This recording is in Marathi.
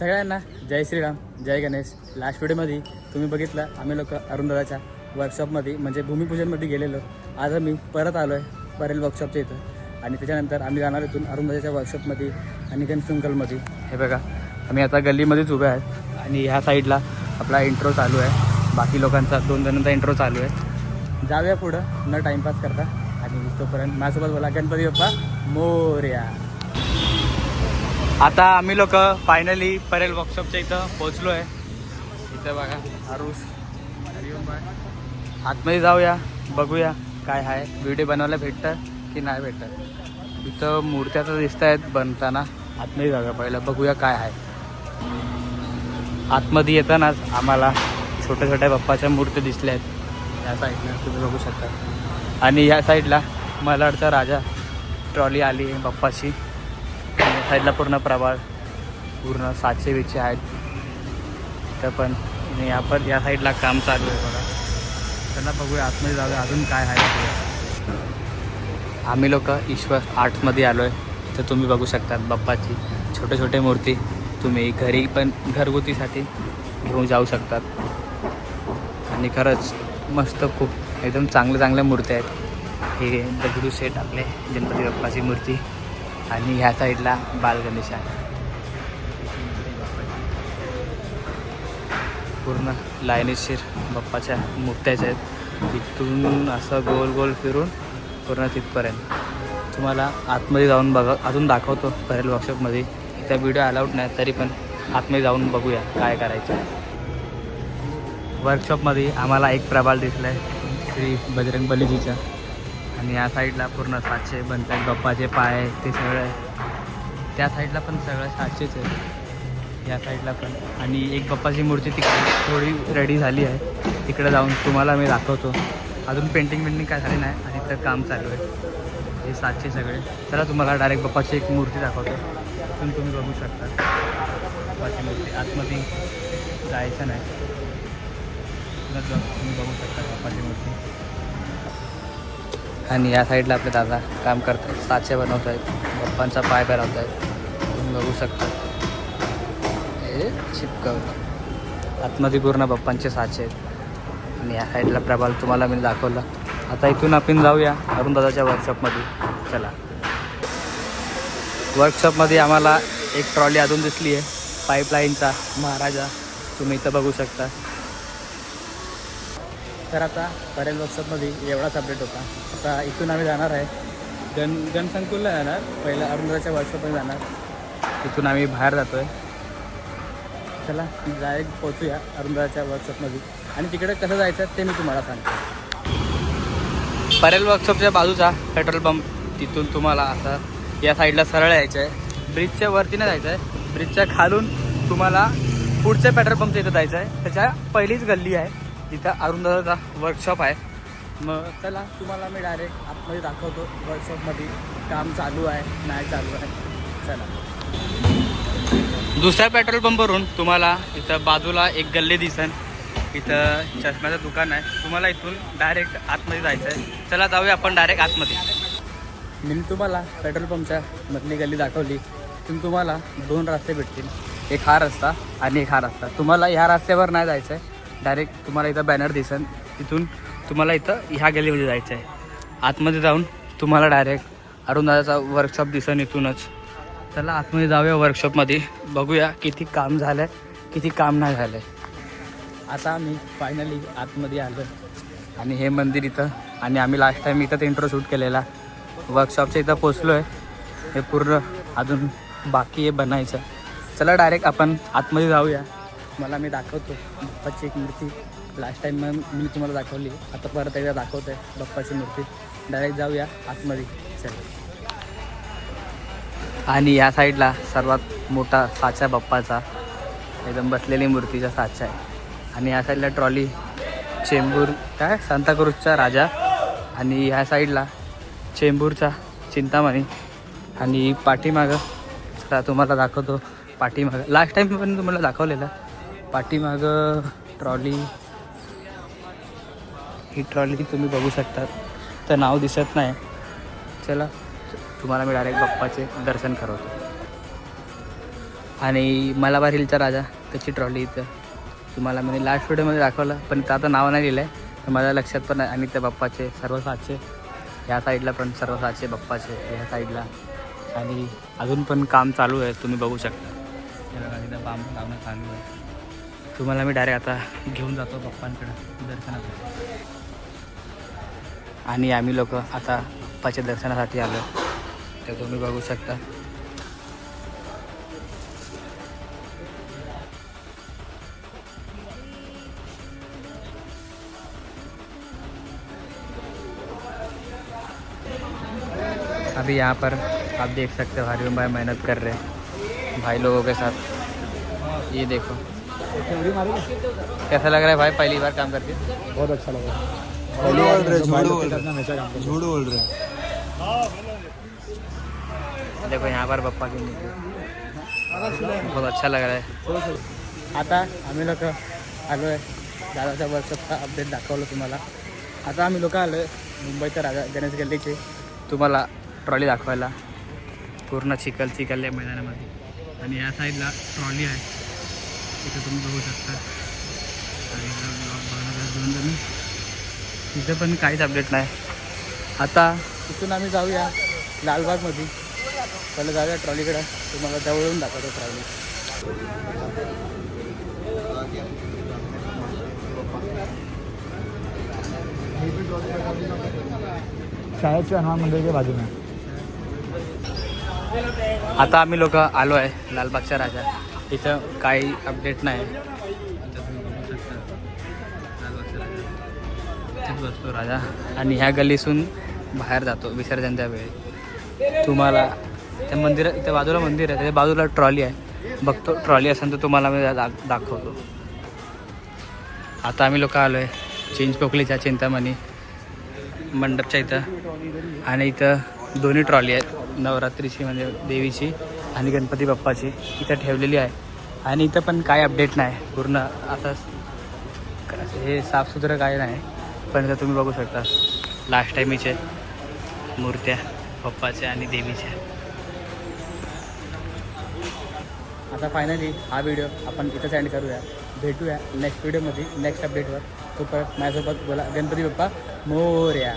सगळ्यांना जय श्रीराम, जय गणेश. लास्ट व्हिडिओमध्ये तुम्ही बघितलं आम्ही लोक अरुणदादाच्या वर्कशॉपमध्ये म्हणजे भूमिपूजनमध्ये गेलेलो. आज आम्ही परत आलो आहे परेल वर्कशॉपच्या इथं आणि त्याच्यानंतर आम्ही जाणार इथून अरुणदादाच्या वर्कशॉपमध्ये आणि गणसिंगलमध्ये. हे बघा आम्ही आता गल्लीमध्येच उभे आहेत आणि ह्या साईडला आपला इंट्रो चालू आहे. बाकी लोकांचा 2 जणांचा इंट्रो चालू आहे. जाऊया पुढं न टाईमपास करता आणि तोपर्यंत माझ्यासोबत बोला गणपती बाप्पा मोरया. आता आम्ही लोक फायनली परेल वर्कशॉपच्या इथं पोचलो आहे. इथं बघा आरुष आतमध्ये जाऊया बघूया काय आहे. व्हिडिओ बनवायला भेटतं की नाही भेटतं. इथं मूर्त्या तर दिसत आहेत बनताना. आतमध्ये जाऊया पहिलं बघूया काय आहे. आतमध्ये येतानाच आम्हाला छोट्या छोट्या बाप्पाच्या मूर्त्या दिसल्या आहेत. या साईडला तुम्ही बघू शकता आणि या साईडला मलाडचा राजा ट्रॉली आली आहे बाप्पाची. आणि साईडला पूर्ण प्रभाळ पूर्ण 700 विचे आहेत तर पण या साईडला काम चालू आहे बघा. त्यांना बघूया आतमध्ये जाऊया अजून काय आहे. आम्ही लोक ईश्वर आर्ट्समध्ये आलो आहे तर तुम्ही बघू शकता बाप्पाची छोटे छोटे मूर्ती. तुम्ही घरी पण घरगुतीसाठी घेऊन जाऊ शकतात आणि खरंच मस्त खूप एकदम चांगल्या मूर्त्या आहेत. हे दगडू सेट आपले गणपती बाप्पाची मूर्ती आणि ह्या साईडला बालगणेश आहे. पूर्ण लाईनीशीर बाप्पाच्या मूर्त्याच्या आहेत. इथून असं गोल गोल फिरून पूर्ण तिथपर्यंत. तुम्हाला आतमध्ये जाऊन बघा अजून दाखवतो परेल वर्कशॉपमध्ये. इथं व्हिडिओ अलाउड नाही तरी पण आतमध्ये जाऊन बघूया काय करायचं आहे. वर्कशॉपमध्ये आम्हाला एक प्रभाल दिसला आहे श्री बजरंग बलीजीचा आणि या साईडला पूर्ण 700 बनतात बाप्पाचे पाय ते सगळं. त्या साईडला पण सगळं 700च आहे. या साईडला पण आणि एक बाप्पाची मूर्ती तिकडे थोडी रेडी झाली आहे. तिकडे जाऊन तुम्हाला मी दाखवतो. अजून पेंटिंग काय झाली नाही आणि इथं काम चालू आहे. हे 700 सगळे. चला तुम्हाला डायरेक्ट बाप्पाची एक मूर्ती दाखवतो. तिथून तुम्ही बघू शकता बाप्पाची मूर्ती. आतमध्ये जायचं नाही तुम्ही बघू शकता बाप्पाची मूर्ती. आणि या साईडला आपले दादा काम करत आहेत. 700 बनवत आहेत. बाप्पांचा पाय बनवत आहेत तुम्ही बघू शकता. हे चिपकवलं आतमध्ये पूर्ण बाप्पांचे 700 आहेत. आणि या साईडला प्रभाल तुम्हाला मी दाखवला. आता इथून आपण जाऊया अरुणदादाच्या वर्कशॉपमध्ये. चला. वर्कशॉपमध्ये आम्हाला एक ट्रॉली अजून दिसली आहे पाईपलाईनचा महाराजा. तुम्ही इथं बघू शकता. तर आता परेल वर्कशॉपमध्ये एवढाच अपडेट होता. आता इथून आम्ही जाणार आहे गणसंकुलला जाणार. पहिलं अरुणदादाच्या वर्कशॉपमध्ये जाणार. इथून आम्ही बाहेर जातो आहे. चला डायरेक्ट पोचूया अरुणदादाच्या वर्कशॉपमध्ये आणि तिकडे कसं जायचं ते मी तुम्हाला सांगतो. परेल वर्कशॉपच्या बाजूचा पेट्रोल पंप तिथून तुम्हाला आता या साईडला सरळ यायचं आहे. ब्रिजच्या वरती नाही जायचं आहे. ब्रिजच्या खालून तुम्हाला पुढच्या पेट्रोल पंपच्या इथं जायचं आहे. त्याच्या पहिलीच गल्ली आहे तिथं अरुणदादाचा वर्कशॉप आहे. मग चला तुम्हाला मी डायरेक्ट आतमध्ये दाखवतो. वर्कशॉपमध्ये काम चालू आहे नाही चालू आहे. चला. दुसऱ्या पेट्रोल पंपवरून तुम्हाला इथं बाजूला एक गल्ली दिसेल. इथं चष्म्याचं दुकान आहे. तुम्हाला इथून डायरेक्ट आतमध्ये जायचं आहे. चला जाऊया आपण डायरेक्ट आतमध्ये. मी तुम्हाला पेट्रोल पंपच्या मधली गल्ली दाखवली. इथून तुम्हाला 2 रस्ते भेटतील. एक हा रस्ता आणि एक हा रस्ता. तुम्हाला ह्या रस्त्यावर नाही जायचं आहे. डायरेक्ट तुम्हाला इथं बॅनर दिसेल. तिथून तुम्हाला इथं ह्या गल्लीमध्ये जायचं आहे. आतमध्ये जाऊन तुम्हाला डायरेक्ट अरुणदादाचा वर्कशॉप दिसेल इथूनच. चला आतमध्ये जाऊया वर्कशॉपमध्ये. बघूया किती काम झालं आहे किती काम नाही झालं आहे. आता आम्ही फायनली आतमध्ये आलो आणि हे मंदिर इथं आणि आम्ही लास्ट टाईम इथंच इंट्रो शूट केलेला. वर्कशॉपच्या इथं पोचलो आहे. हे पूर्ण अजून बाकी आहे बनायचं. चला डायरेक्ट आपण आतमध्ये जाऊया. मला मी दाखवतो बाप्पाची एक मूर्ती. लास्ट टाईम मी तुम्हाला दाखवली. आता परत एकदा दाखवतो आहे बाप्पाची मूर्ती. डायरेक्ट जाऊया आतमध्ये. चला. आणि या साईडला सर्वात मोठा साचा बाप्पाचा एकदम बसलेली मूर्तीचा साचा आहे. आणि या साईडला ट्रॉली चेंबूर काय सांताक्रूजचा राजा आणि ह्या साईडला चेंबूरचा चिंतामणी. आणि पाठीमागं तुम्हाला दाखवतो. पाठीमागं लास्ट टाईम पण तुम्हाला दाखवलेलं. पाठीमागं ट्रॉली ही ट्रॉली तुम्ही बघू शकता. तर नाव दिसत नाही. चला तुम्हाला मी डायरेक्ट बाप्पाचे दर्शन करवतो. आणि मलाबार हिलचा राजा त्याची ट्रॉली इथं तुम्हाला मी लास्ट व्हिडिओमध्ये दाखवलं, पण इथं आता नाव नाही लिहिलं आहे तर माझ्या लक्षात पण नाही. आणि त्या बाप्पाचे सर्व साचे ह्या साईडला पण सर्व साचे बाप्पाचे ह्या साईडला. आणि अजून पण काम चालू आहे, तुम्ही बघू शकता. हे बघा तिथं बांबू लावणं चालू आहे. तुम्हाला मी डायरेक्ट आता घेऊन जातो बाप्पांकडं दर्शनासाठी. आणि आम्ही लोक आता बाप्पाच्या दर्शनासाठी आलो तर तुम्ही बघू शकता. अभी यहाँ पर आप देख सकते हो हरिओम भाई मेहनत कर रहे हैं भाई लोगों के साथ. ये देखो कैसा लग रहा है भाई, पहली बार काम करके? बहुत अच्छा लगा. झूठ बोल रहे. देखो यहाँ पर पप्पा की बहुत अच्छा लग रहा है. आता आम्ही लोक आलो आहे दादाच्या वर्कशॉपचा अपडेट दाखवलं तुम्हाला. आता आम्ही लोक आलो आहे मुंबईच्या राजा गणेश गल्लीचे तुम्हाला ट्रॉली दाखवायला. पूर्ण चिखल आहे मैदानामध्ये. आणि या साईडला ट्रॉली आहे तिथं तुम्ही बघू शकता. आणि तुम्ही तिथं पण काहीच अपडेट नाही. आता तिथून आम्ही जाऊया लालबागमध्ये. पहिलं जाऊया ट्रॉलीकडं, तुम्हाला जवळून दाखवतो ट्रॉली. शाळेच्या हा मंदिराच्या बाजूने. आता आम्ही लोक आलो आहे लालबागच्या राजा. इथं काही अपडेट नाही. इथेच बसतो राजा आणि ह्या गल्लीतून बाहेर जातो विसर्जनच्या वेळी. तुम्हाला त्या मंदिरात इथं बाजूला मंदिर आहे, त्याच्या बाजूला ट्रॉली आहे. बघतो ट्रॉली असेल तर तुम्हाला मी दाखवतो. आता आम्ही लोक आलो आहे चिंचपोकलीच्या चिंतामणी मंडपच्या इथं. आणि इथं दोन्ही ट्रॉली आहेत नवरात्रीची म्हणजे देवीची आणि गणपती बाप्पाची इथं ठेवलेली आहे. आणि इथं पण काय अपडेट नाही, पूर्ण असं हे साफसुथरं काय नाही. पण इथं तुम्ही बघू शकता लास्ट टाईमीचे मूर्त्या बाप्पाच्या आणि देवीच्या. आता फायनली हा व्हिडिओ आपण इथंच एंड करूया. भेटूया नेक्स्ट व्हिडिओमध्ये नेक्स्ट अपडेटवर. तो परत माझ्यासोबत बोला गणपती बाप्पा मोरया.